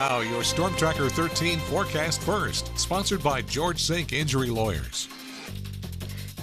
Now, your Storm Tracker 13 forecast first, sponsored by George Sink Injury Lawyers.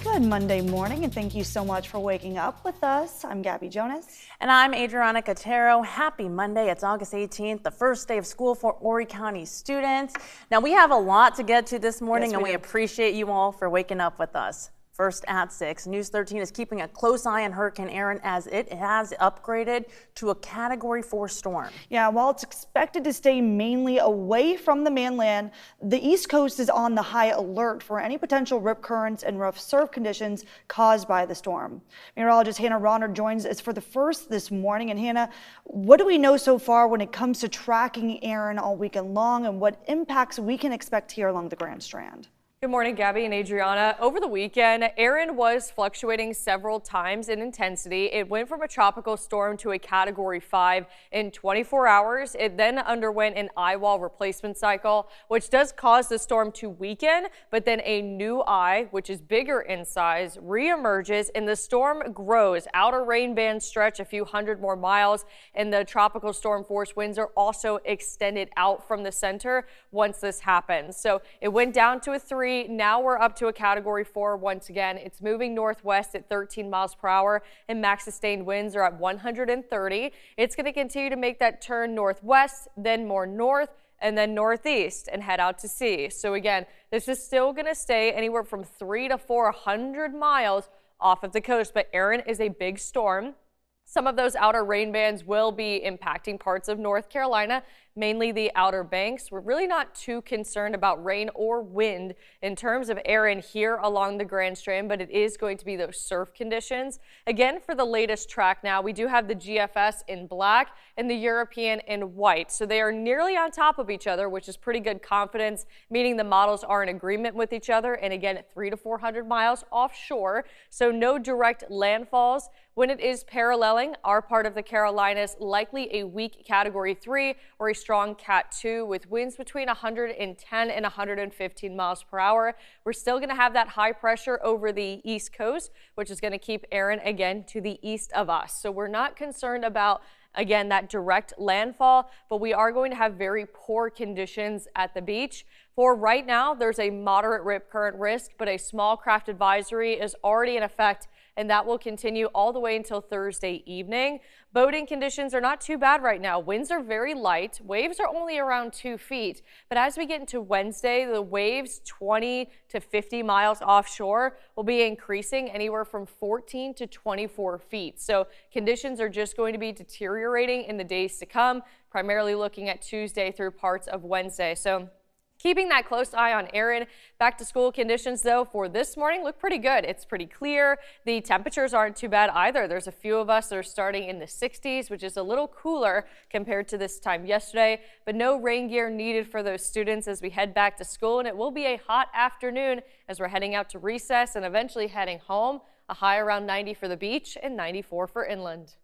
Good Monday morning, and thank you so much for waking up with us. I'm Gabby Jonas. And I'm Adriana Cotero. Happy Monday. It's August 18th, the first day of school for Horry County students. Now, we have a lot to get to this morning, and we appreciate you all for waking up with us. First at 6, News 13 is keeping a close eye on Hurricane Erin as it has upgraded to a Category 4 storm. Yeah, while it's expected to stay mainly away from the mainland, the East Coast is on the high alert for any potential rip currents and rough surf conditions caused by the storm. Meteorologist Hannah Ronner joins us for the first this morning. And Hannah, what do we know so far when it comes to tracking Erin all weekend long, and what impacts we can expect here along the Grand Strand? Good morning, Gabby and Adriana. Over the weekend, Erin was fluctuating several times in intensity. It went from a tropical storm to a Category 5 in 24 hours. It then underwent an eye wall replacement cycle, which does cause the storm to weaken, but then a new eye, which is bigger in size, reemerges and the storm grows. Outer rain bands stretch a few hundred more miles, and the tropical storm force winds are also extended out from the center once this happens. So it went down to a 3. Now we're up to a Category 4 once again. It's moving northwest at 13 miles per hour, and max sustained winds are at 130. It's going to continue to make that turn northwest, then more north, and then northeast and head out to sea. So again, this is still going to stay anywhere from 300 to 400 miles off of the coast, but Erin is a big storm. Some of those outer rain bands will be impacting parts of North Carolina, mainly the Outer Banks. We're really not too concerned about rain or wind in terms of Erin here along the Grand Strand, but it is going to be those surf conditions. Again, for the latest track now, we do have the GFS in black and the European in white. So they are nearly on top of each other, which is pretty good confidence, meaning the models are in agreement with each other. And again, at 300 to 400 miles offshore, so no direct landfalls. When it is paralleling our part of the Carolinas, likely a weak Category 3 or a strong Cat 2 with winds between 110 and 115 miles per hour. We're still going to have that high pressure over the East Coast, which is going to keep Erin again to the east of us. So we're not concerned about, again, that direct landfall, but we are going to have very poor conditions at the beach. For right now, there's a moderate rip current risk, but a small craft advisory is already in effect, and that will continue all the way until Thursday evening. Boating conditions are not too bad right now. Winds are very light. Waves are only around 2 feet. But as we get into Wednesday, the waves 20 to 50 miles offshore will be increasing anywhere from 14 to 24 feet. So conditions are just going to be deteriorating in the days to come, primarily looking at Tuesday through parts of Wednesday. So keeping that close eye on Erin. Back to school conditions, though, for this morning look pretty good. It's pretty clear. The temperatures aren't too bad either. There's a few of us that are starting in the 60s, which is a little cooler compared to this time yesterday, but no rain gear needed for those students as we head back to school. And it will be a hot afternoon as we're heading out to recess and eventually heading home. A high around 90 for the beach and 94 for inland.